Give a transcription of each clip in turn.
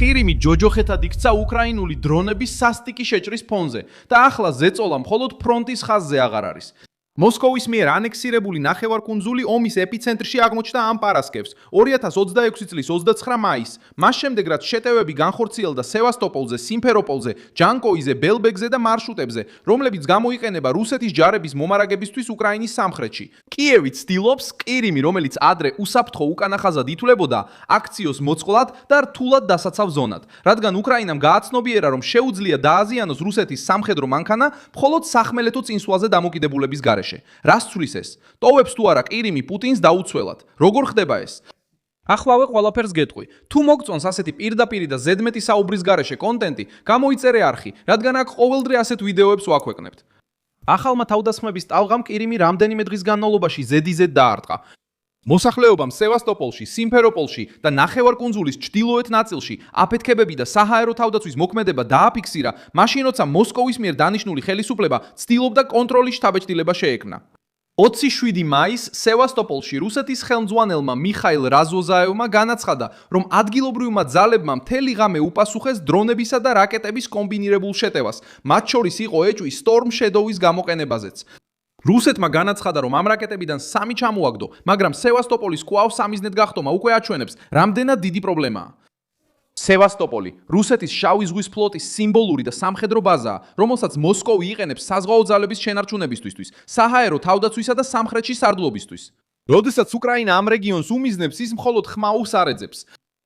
ყირიმი ჯოჯოხეთად იქცა უკრაინული დრონების სასტიკი შეჭრის ფონზე და ახლა ზეწოლა მხოლოდ ფრონტის ხაზზე აღარ არის. მოსკოვის მიერ ანექსირებული ნახევარკუნძული ომის ეპიცენტრში აღმოჩნდა ამ პარასკევს 2026 წლის 29 მაისს. მას შემდეგ რაც შეტევები განხორციელდა სევასტოპოლზე, სიმფეროპოლზე, ჯანკოიზე, ბელბეგზე და მარშრუტებზე, რომლებიც გამოიყენება რუსეთის ჯარების მომარაგებისთვის უკრაინის სამხრეთში. კიევი ცდილობს ყირიმი, რომელიც ადრე უსაფრთხო უკანახაზად ითვლებოდა, აქციოს მოწყვლად და რთულად დასაცავ ზონად, რადგან უკრაინამ გააცნობიერა, რომ შეუძლია დააზიანოს რუსეთის სამხედრო მანქანა მხოლოდ სახმელეთო წინსვლაზე დამოკიდებულების გარეშე. რას ცვლის ეს? ტოვებს თუ არა ყირიმი პუტინს დაუცველად? როგორ ხდება ეს? ახლავე ყველაფერს გეტყვი. თუ მოგწონს ასეთი პირდაპირი და ზედმეტი საუბრის გარეშე კონტენტი, გამოიწერე არხი, რადგან აქ ყოველდღე ასეთ ვიდეოებს ვაქვეყნებთ. ახალმა თავდასხმების ტალღამ ყირიმი რამდენიმე დღის განმავლობაში ზედიზედ დაარტყა. მოსახლეობამ სევასტოპოლში, სიმფეროპოლში და ნახევარკუნძულის ჩრდილოეთ ნაწილში აფეთქებები და საჰაერო თავდაცვის მოქმედება დააფიქსირა, მაშინ როცა მოსკოვის მიერ დანიშნული ხელისუფლება ცდილობდა კონტროლის შთაბეჭდილება შეექმნა. 27 მაისს სევასტოპოლში რუსეთის ხელმძღვანელმა მიხაილ რაზოზაევმა განაცხადა, რომ ადგილობრივმა ძალებმა მთელი ღამე უპასუხეს დრონებისა და რაკეტების კომბინირებულ შეტევას, მათ შორის იყო ეჭვი Storm Shadow-ის გამოყენებაზეც. რუსეთმა განაცხადა, რომ ამ რაკეტებიდან 3 ჩამოაგდო, მაგრამ სევასტოპოლის კვლავ სამიზნედ გახტომა უკვე აჩვენებს, რამდენად დიდი პრობლემაა. სევასტოპოლი რუსეთის შავი ზღვის ფლოტის სიმბოლური და სამხედრო ბაზაა, რომელსაც მოსკოვი იყენებს საზღვაო ძალების შენარჩუნებისთვის, საჰაერო თავდაცვისა და სამხრეთში სარდლობისთვის. როდესაც უკრაინა ამ რეგიონს უმიზნებს, ის მხოლოდ ხმაურს არ ეძებს.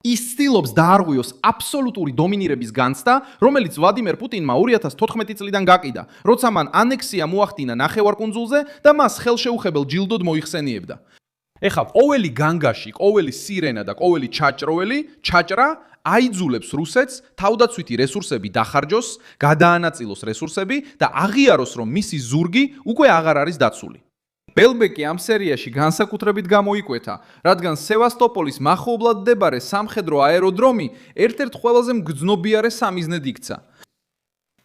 ის ცდილობს დაარღვიოს აბსოლუტური დომინირების განცდა, რომელიც ვლადიმერ პუტინმა 2014 წლიდან გაკიდა, როცა მან ანექსია მოახდინა ნახევარკუნძულზე და მას ხელშეუხებელ ჯილდოდ მოიხსენიებდა. ეხლა ყოველი განგაში, ყოველი სირენა და ყოველი ჩაჭრა აიძულებს რუსეთს თავდაცვითი რესურსები დახარჯოს, გადაანაწილოს რესურსები და აღიაროს, რომ მისი ზურგი უკვე აღარ არის დაცული. ბელბეკი ამ სერიაში განსაკუთრებით გამოიკვეთა, რადგან სევასტოპოლის მახლობლად მდებარე სამხედრო აეროდრომი ერთ-ერთ ყველაზე მგრძნობიარე სამიზნედ იქცა.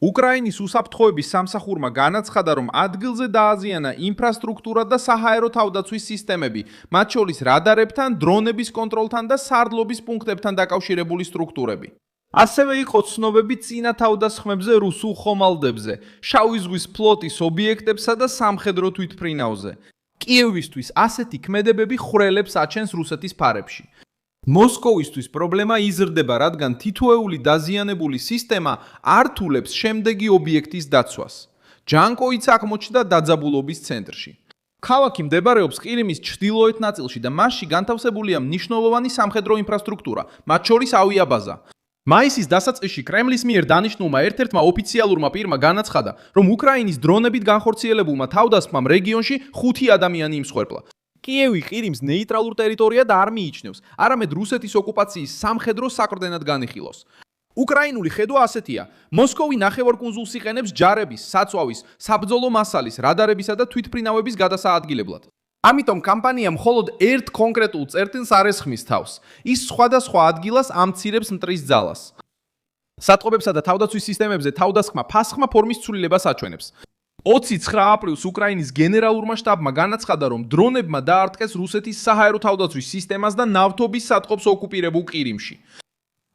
უკრაინის უსაფრთხოების სამსახურმა განაცხადა, რომ ადგილზე დააზიანა ინფრასტრუქტურა და საჰაერო თავდაცვის სისტემები, მათ შორის რადარებთან, დრონების კონტროლთან და სარდლობის პუნქტებთან დაკავშირებული სტრუქტურები. ასევე იყო ცნობები წინა თავდასხმებზე რუსულ ხომალდებზე, შავი ზღვის ფლოტის ობიექტებსა და სამხედრო თვითმფრინავზე. კიევისთვის ასეთი ქმედებები ხვრელებს აჩენს რუსეთის ფარებში. მოსკოვისთვის პრობლემა იზრდება, რადგან თითოეული დაზიანებული სისტემა ართულებს შემდეგი ობიექტის დაცვას. ჯანკოიც აღმოჩნდა დაძაბულობის ცენტრში. ქალაქი მდებარეობს ყირიმის ჩრდილოეთ ნაწილში და მასში განთავსებულია მნიშვნელოვანი სამხედრო ინფრასტრუქტურა, მათ შორის ავიაბაზა. მაისის დასაწყისში კრემლის მიერ დანიშნულმა ერთ-ერთმა ოფიციალურმა პირმა განაცხადა, რომ უკრაინის დრონებით განხორციელებულმა თავდასხმამ რეგიონში 5 ადამიანი იმსხვერპლა. კიევი ყირიმს ნეიტრალურ ტერიტორიად არ მიიჩნევს, არამედ რუსეთის ოკუპაციის სამხედრო საყრდენად განიხილავს. უკრაინული ხედვა ასეთია: მოსკოვი ნახევარკუნძულს იყენებს ჯარების, საწვავის, საბრძოლო მასალის, რადარებისა და თვითმფრინავების გადასაადგილებლად. ამიტომ კამპანია მხოლოდ ერთ კონკრეტულ წერტილს არ ესხმის თავს. ის სხვადასხვა ადგილას ამცირებს მტრის ძალას. სატყობებსა და თავდაცვის სისტემებზე თავდასხმა ფასხმა ფორმის ცვლილებას აჩვენებს. 29 აპრილს უკრაინის გენერალურმა შტაბმა განაცხადა, რომ დრონებმა დაარტყეს რუსეთის საჰაერო თავდაცვის სისტემას და ნავთობის სათყოფს ოკუპირებულ ყირიმში.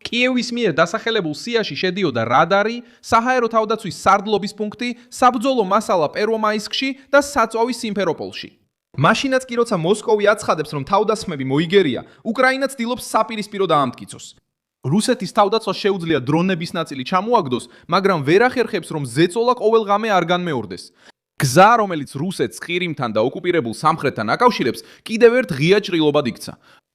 კიევის მიერ დასახელებულ სიაში შედიოდა რადარი, საჰაერო თავდაცვის სარდლობის პუნქტი, საბრძოლო მასალა პერვომაისკში და საწვავი სიმფეროპოლში. მაშინაც კი როცა მოსკოვი აცხადებს, რომ თავდასხმები მოიგერია, უკრაინა ცდილობს საპირისპირო დაამტკიცოს. რუსეთის თავდაცვას შეუძლია დრონების ნაწილი ჩამოაგდოს, მაგრამ ვერ ახერხებს, რომ ზეწოლა ყოველ ღამე არ განმეორდეს. გზა, რომელიც რუსეთს ყირიმთან და ოკუპირებულ სამხრეთთან აკავშირებს, კიდევ ერთ ღია ჭრილობად იქცა.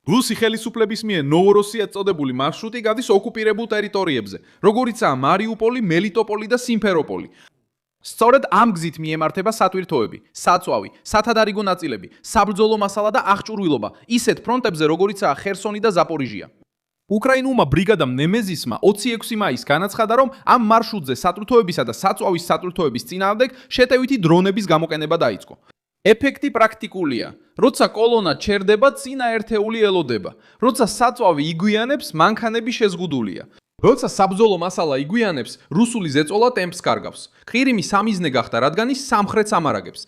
რუსი ხელისუფლების მიერ ნოვოროსიად წოდებული მარშრუტი გადის ოკუპირებულ ტერიტორიებზე, როგორიცაა მარიუპოლი, მელიტოპოლი და სიმფეროპოლი. სწორედ ამ გზით მიემართება სატვირთოები, საწვავი, სათადარიგო ნაწილები, საბრძოლო მასალა და აღჭურვილობა, ისეთ ფრონტებზე, როგორიცაა ხერსონი და ზაპორიჟია. უკრაინულმა ბრიგადამ ნემეზისმა 26 მაისს განაცხადა, რომ ამ მარშრუტზე სატვირთოებისა და საწვავის სატვირთოების წინააღმდეგ შეტევითი დრონების გამოყენება დაიწყო. ეფექტი პრაქტიკულია. როცა კოლონა ჩერდება, წინა ერთეული ელოდება. როცა საწვავი იგვიანებს, მანქანები შეზღუდულია. როცა საბრძოლო მასალა იგვიანებს, რუსული ზეწოლა ტემპს კარგავს. ყირიმი სამიზნე გახდა, რადგან ის სამხრეთს ამარაგებს.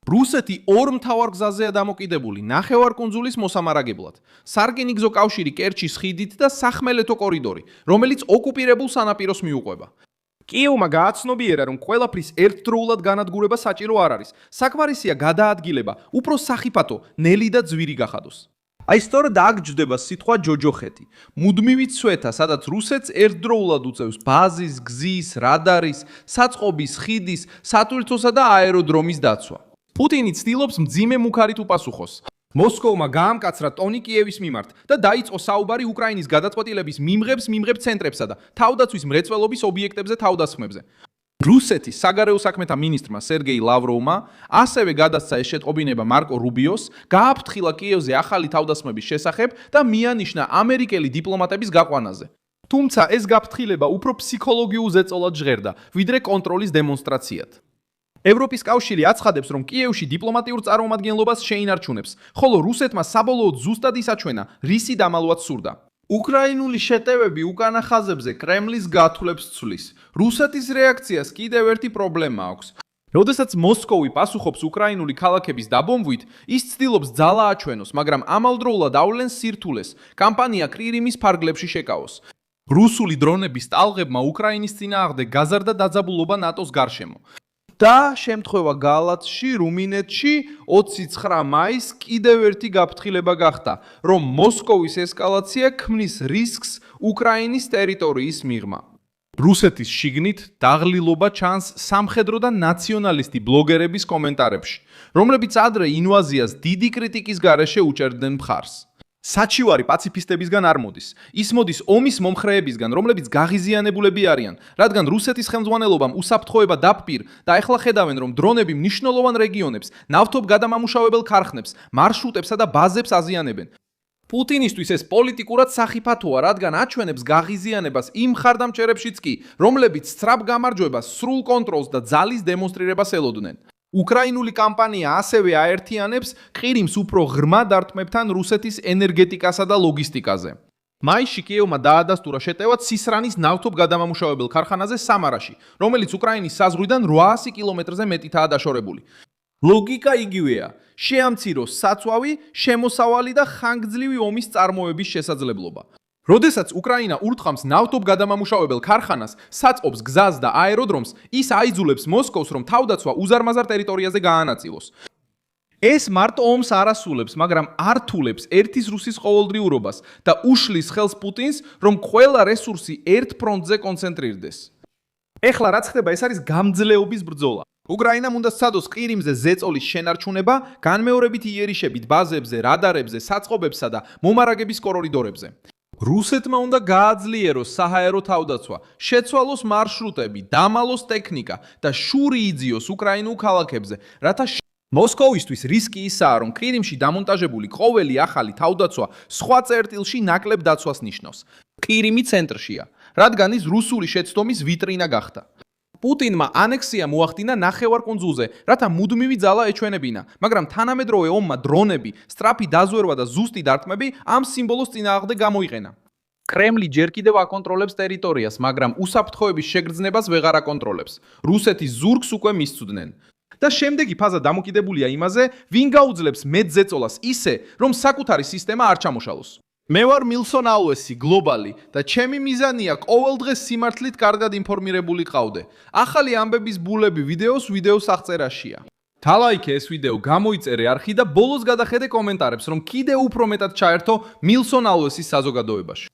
რუსეთი ორ მთავარ გზაზეა დამოკიდებული ნახევარკუნძულის მოსამარაგებლად. სარკინიგზო კავშირი კერჩის ხიდით და სახმელეთო კორიდორი, რომელიც ოკუპირებულ სანაპიროს მიუყვება. კიევმა გააცნობიერა, რომ ყველაფრის ერთდროულად განადგურება საჭირო არ არის. საქმარისია გადაადგილება, უფრო სახიფათო, ნელი და ძვირი გახადოს. აი სწორედ აქ ჯდება სიტყვა ჯოჯოხეთი. მუდმივი ცვეთა, სადაც რუსეთს ერთდროულად უწევს ბაზის, გზის, რადარის, საწყობის, ხიდის, სატვირთოსა და აეროდრომის დაცვა. პუტინი ცდილობს მძიმე მუქარით უპასუხოს. მოსკოვმა გაამკაცრა ტონი კიევის მიმართ და დაიწყო საუბარი უკრაინის გადაწყვეტილების მიმღებ ცენტრებსა და თავდაცვის მრეწველობის ობიექტებზე თავდასხმებზე. რუსეთის საგარეო საქმეთა მინისტრმა სერგეი ლავროვმა ასევე გადასცა ეს შეტყობინება მარკო რუბიოს, გააფრთხილა კიევზე ახალი თავდასხმების შესახებ და მიანიშნა ამერიკელი დიპლომატების გაყვანაზე. თუმცა ეს გაფრთხილება უფრო ფსიქოლოგიურ ზეწოლად ჟღერდა, ვიდრე კონტროლის დემონსტრაციად. ევროპის კავშირი აცხადებს, რომ კიევში დიპლომატიურ წარმომადგენლობას შეინარჩუნებს, ხოლო რუსეთმა საბოლოოდ ზუსტად ისაჩვენა, რისი დამალვაც სურდა. უკრაინული შეტევები უკანა ხაზებზე კრემლის გათვლებს ცვლის. რუსეთის რეაქციას კიდევ ერთი პრობლემა აქვს. როდესაც მოსკოვი პასუხობს უკრაინული ქალაქების დაბომბვით, ის ცდილობს ძალა აჩვენოს, მაგრამ ამავდროულად ავლენს სირთულეს, კამპანია კრიმის ფარგლებში შეკავოს. რუსული დრონების ტალღებმა უკრაინის წინააღმდეგ გაზარდა დაძაბულობა ნატოს გარშემო. და შემთხვევა გალათში, რუმინეთში 29 მაისს კიდევ ერთი გაფრთხილება გახდა, რომ მოსკოვის ესკალაცია ქმნის რისკს უკრაინის ტერიტორიის მიღმა. რუსეთის შიგნით დაღლილობა ჩანს სამხედრო და ნაციონალისტი ბლოგერების კომენტარებში, რომლებიც ადრე ინვაზიას დიდი კრიტიკის გარეშე უჭერდნენ მხარს. საჩივარი პაციფისტებისგან არ მოდის. ის მოდის ომის მომხრეებისგან, რომლებიც გაღიზიანებულები არიან, რადგან რუსეთის ხელმძღვანელობამ უსაფრთხოება დაფპირ და ეხლა ხედავენ, რომ დრონები მნიშვნელოვან რეგიონებს, ნავთობ გადამამუშავებელ ქარხნებს, მარშრუტებსა და ბაზებს აზიანებენ. პუტინისთვის ეს პოლიტიკურად სახიფათოა, რადგან აჩვენებს გაღიზიანებას იმ მხარდამჭერებშიც კი, რომლებიც სწრაფ გამარჯვებას, სრულ კონტროლს და ძალის დემონსტრირებას ელოდნენ. უკრაინული კამპანია ასევე აერთიანებს ყირიმს უფრო ღრმა დარტყმებთან რუსეთის ენერგეტიკასა და ლოგისტიკაზე. მაისში კიევმა დაადასტურა შეტევა ცისრანის ნავთობ გადამამუშავებელ ქარხანაზე სამარაში, რომელიც უკრაინის საზღვრიდან 800 კილომეტრზე მეტითაა დაშორებული. ლოგიკა იგივეა: შეამციროს საწვავი, შემოსავალი და ხანგრძლივი ომის წარმოების შესაძლებლობა. როდესაც უკრაინა ურთყამს ნავთობ გადამამუშავებელ ქარხანას, საწყობს გზას და აეროდრომს, ის აიძულებს მოსკოვს, რომ თავდაცვა უზარმაზარ ტერიტორიაზე გაანაწილოს. ეს მარტო ომს არ ასრულებს, მაგრამ ართულებს ერთის რუსის ყოველდღიურობას და უშლის ხელს პუტინს, რომ ყველა რესურსი ერთ ფრონტზე კონცენტრირდეს. ეხლა რაც ხდება, ეს არის გამძლეობის ბრძოლა. უკრაინამ უნდა სცადოს ყირიმზე ზეწოლის შენარჩუნება, განმეორებით იერიშებით ბაზებზე, რადარებზე, საწყობებსა და მომარაგების კორიდორებზე. რუსეთმა უნდა გააძლიეროს საჰაერო თავდაცვა, შეცვალოს მარშრუტები, დამალოს ტექნიკა და შური იძიოს უკრაინულ ქალაქებზე, რათა მოსკოვისთვის რისკი ისაა, რომ ყირიმში დამონტაჟებული ყოველი ახალი თავდაცვა სხვა წერტილში ნაკლებ დაცვას ნიშნავს. ყირიმი ცენტრშია, რადგან ის რუსული შეცდომის ვიტრინა გახდა. პუტინმა ანექსია მოახდინა ნახევარკუნძულზე, რათა მუდმივი ძალა ეჩვენებინა, მაგრამ თანამედროვე ომმა დრონები, სწრაფი დაზვერვა და ზუსტი დარტყმები ამ სიმბოლოს წინააღმდეგ გამოიყენა. კრემლი ჯერ კიდევ აკონტროლებს ტერიტორიას, მაგრამ უსაფრთხოების შეგრძნებას ვეღარ აკონტროლებს. რუსეთის ზურგს უკვე მისცუდნენ. და შემდეგი ფაზა დამოკიდებულია იმაზე, ვინ გაუძლებს მეტ ზეწოლას ისე, რომ საკუთარი სისტემა არ ჩამოშალოს. მე ვარ მილსონ აუესი, გლობალი და ჩემი მიზანია ყოველდღე სიმართლით კარგად ინფორმირებული ყავდე. ახალი ამბების ბულები ვიდეოს აღწერაშია. თალაიქე ეს ვიდეო, გამოიწერე არხი და ბოლოს გადახედე კომენტარებს, რომ კიდევ უფრო მეტად ჩაერთო მილსონ აუესის საზოგადოებაში.